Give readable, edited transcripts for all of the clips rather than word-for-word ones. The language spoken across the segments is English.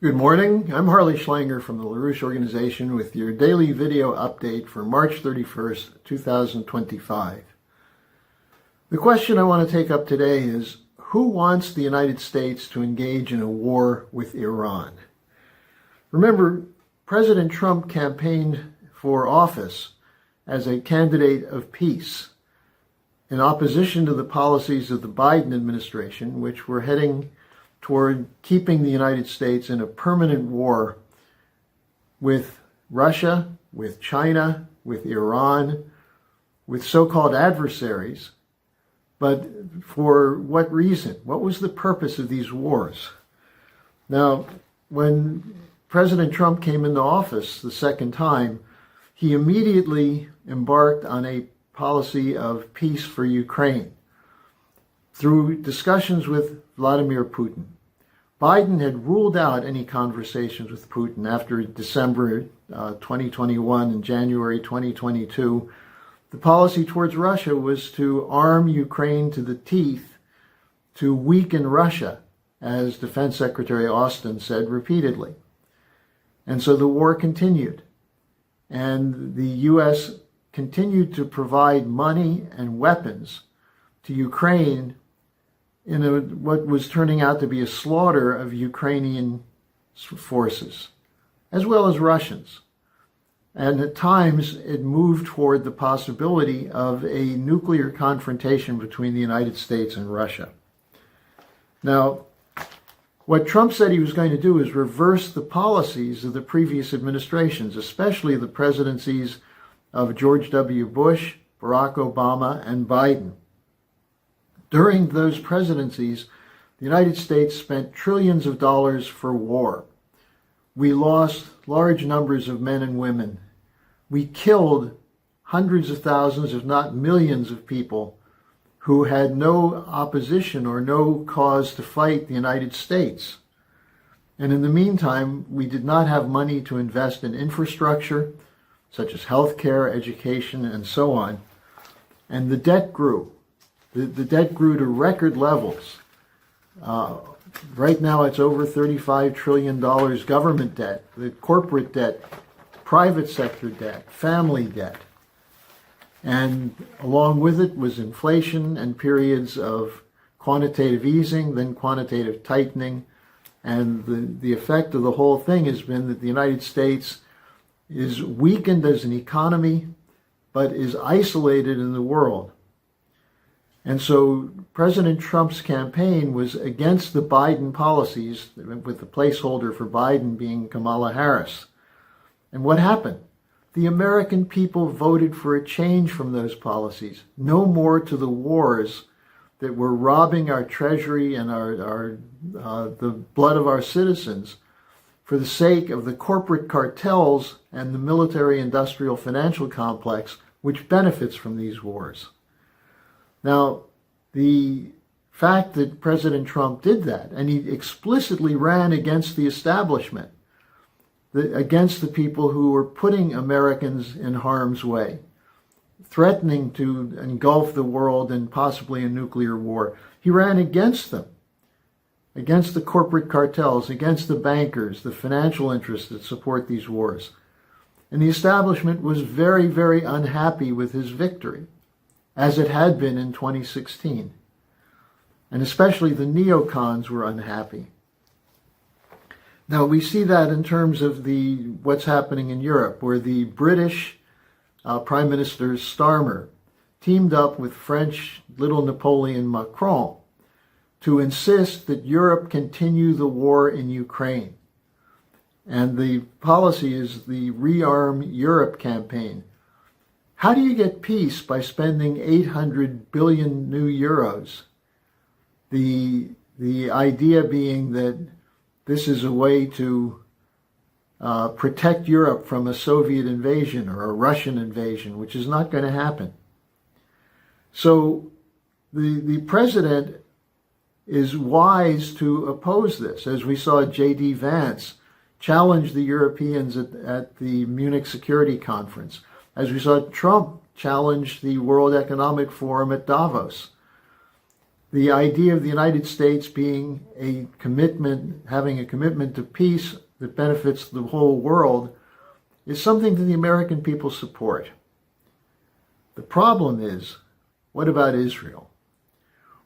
Good morning. I'm Harley Schlanger from the LaRouche Organization with your daily video update for March 31st, 2025. The question I want to take up today is, who wants the United States to engage in a war with Iran? Remember, President Trump campaigned for office as a candidate of peace in opposition to the policies of the Biden administration, which were heading toward keeping the United States in a permanent war with Russia, with China, with Iran, with so-called adversaries. But for what reason? What was the purpose of these wars? Now, when President Trump came into office the second time, he immediately embarked on a policy of peace for Ukraine through discussions with Vladimir Putin. Biden had ruled out any conversations with Putin after December 2021 and January 2022. The policy towards Russia was to arm Ukraine to the teeth to weaken Russia, as Defense Secretary Austin said repeatedly. And so the war continued. And the U.S. continued to provide money and weapons to Ukraine in what was turning out to be a slaughter of Ukrainian forces, as well as Russians. And at times, it moved toward the possibility of a nuclear confrontation between the United States and Russia. Now, what Trump said he was going to do is reverse the policies of the previous administrations, especially the presidencies of George W. Bush, Barack Obama, and Biden. During those presidencies, the United States spent trillions of dollars for war. We lost large numbers of men and women. We killed hundreds of thousands, if not millions of people who had no opposition or no cause to fight the United States. And in the meantime, we did not have money to invest in infrastructure, such as healthcare, education, and so on. And the debt grew. The debt grew to record levels. Right now it's over $35 trillion government debt, the corporate debt, private sector debt, family debt. And along with it was inflation and periods of quantitative easing, then quantitative tightening. And the effect of the whole thing has been that the United States is weakened as an economy, but is isolated in the world. And so President Trump's campaign was against the Biden policies, with the placeholder for Biden being Kamala Harris. And what happened? The American people voted for a change from those policies. No more to the wars that were robbing our treasury and the blood of our citizens for the sake of the corporate cartels and the military-industrial financial complex, which benefits from these wars. Now, the fact that President Trump did that, and he explicitly ran against the establishment, against the people who were putting Americans in harm's way, threatening to engulf the world in possibly a nuclear war. He ran against them, against the corporate cartels, against the bankers, the financial interests that support these wars. And the establishment was very, very unhappy with his victory, as it had been in 2016. And especially the neocons were unhappy. Now, we see that in terms of what's happening in Europe, where the British Prime Minister Starmer teamed up with French little Napoleon Macron to insist that Europe continue the war in Ukraine. And the policy is the Rearm Europe campaign. How do you get peace by spending 800 billion new euros? The idea being that this is a way to protect Europe from a Soviet invasion or a Russian invasion, which is not going to happen. So the president is wise to oppose this, as we saw J.D. Vance challenge the Europeans at the Munich Security Conference, as we saw Trump challenge the World Economic Forum at Davos. the idea of the United States being a commitment, having a commitment to peace that benefits the whole world, is something that the American people support. The problem is, what about Israel?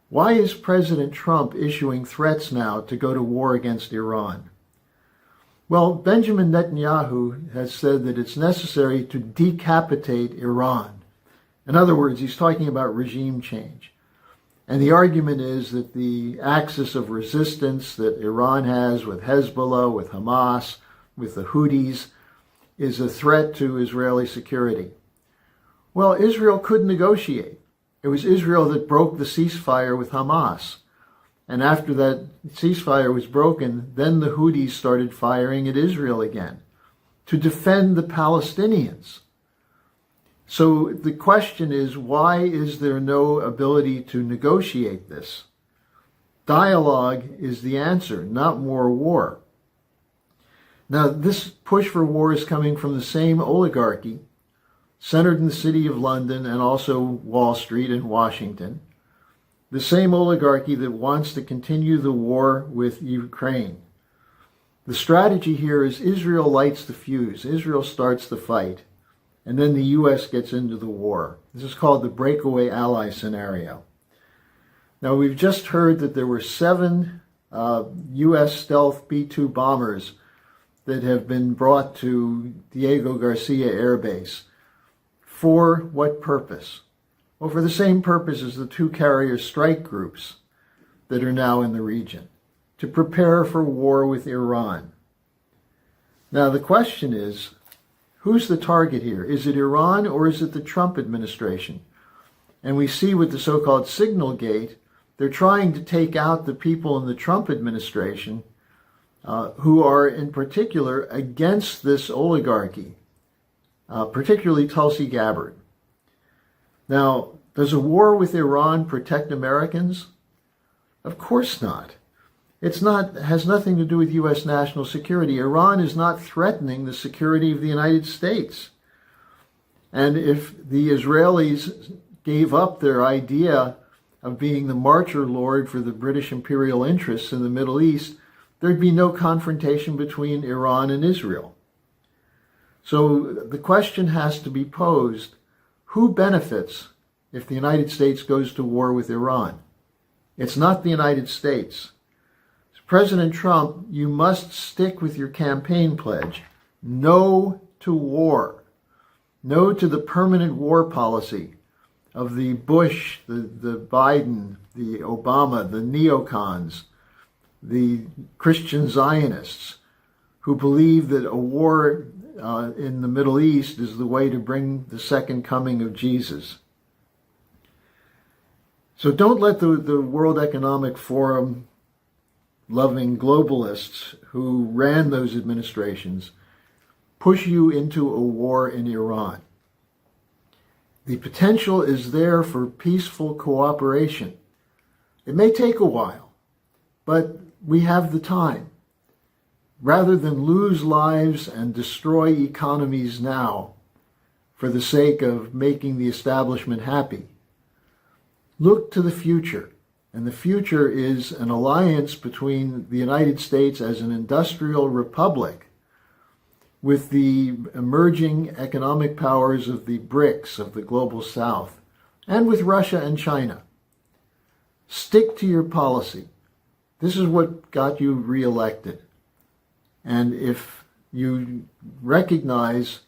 Why is President Trump issuing threats now to go to war against Iran? Well, Benjamin Netanyahu has said that it's necessary to decapitate Iran. In other words, he's talking about regime change. And the argument is that the axis of resistance that Iran has with Hezbollah, with Hamas, with the Houthis, is a threat to Israeli security. Well, Israel could negotiate. It was Israel that broke the ceasefire with Hamas. And after that ceasefire was broken, then the Houthis started firing at Israel again to defend the Palestinians. So the question is, why is there no ability to negotiate this? Dialogue is the answer, not more war. Now, this push for war is coming from the same oligarchy, centered in the city of London and also Wall Street and Washington, the same oligarchy that wants to continue the war with Ukraine. The strategy here is Israel lights the fuse, Israel starts the fight, and then the U.S. gets into the war. This is called the breakaway ally scenario. Now, we've just heard that there were 7 U.S. stealth B-2 bombers that have been brought to Diego Garcia Air Base. For what purpose? Well, for the same purpose as the 2 carrier strike groups that are now in the region, to prepare for war with Iran. Now, the question is, who's the target here? Is it Iran or is it the Trump administration? And we see with the so-called Signal Gate, they're trying to take out the people in the Trump administration who are in particular against this oligarchy, particularly Tulsi Gabbard. Now, does a war with Iran protect Americans? Of course not. It has nothing to do with U.S. national security. Iran is not threatening the security of the United States. And if the Israelis gave up their idea of being the marcher lord for the British imperial interests in the Middle East, there'd be no confrontation between Iran and Israel. So the question has to be posed, who benefits if the United States goes to war with Iran? It's not the United States. So President Trump, you must stick with your campaign pledge. No to war. No to the permanent war policy of the Bush, the Biden, the Obama, the neocons, the Christian Zionists who believe that a war in the Middle East is the way to bring the second coming of Jesus. So don't let the World Economic Forum loving globalists who ran those administrations push you into a war in Iran. The potential is there for peaceful cooperation. It may take a while, but we have the time. Rather than lose lives and destroy economies now for the sake of making the establishment happy, look to the future. And the future is an alliance between the United States as an industrial republic with the emerging economic powers of the BRICS, of the Global South, and with Russia and China. Stick to your policy. This is what got you reelected. And if you recognize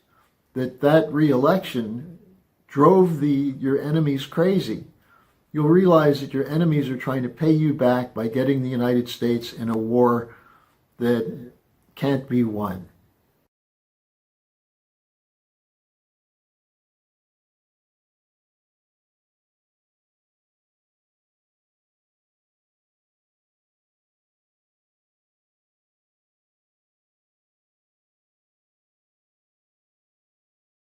that that reelection drove your enemies crazy, you'll realize that your enemies are trying to pay you back by getting the United States in a war that can't be won.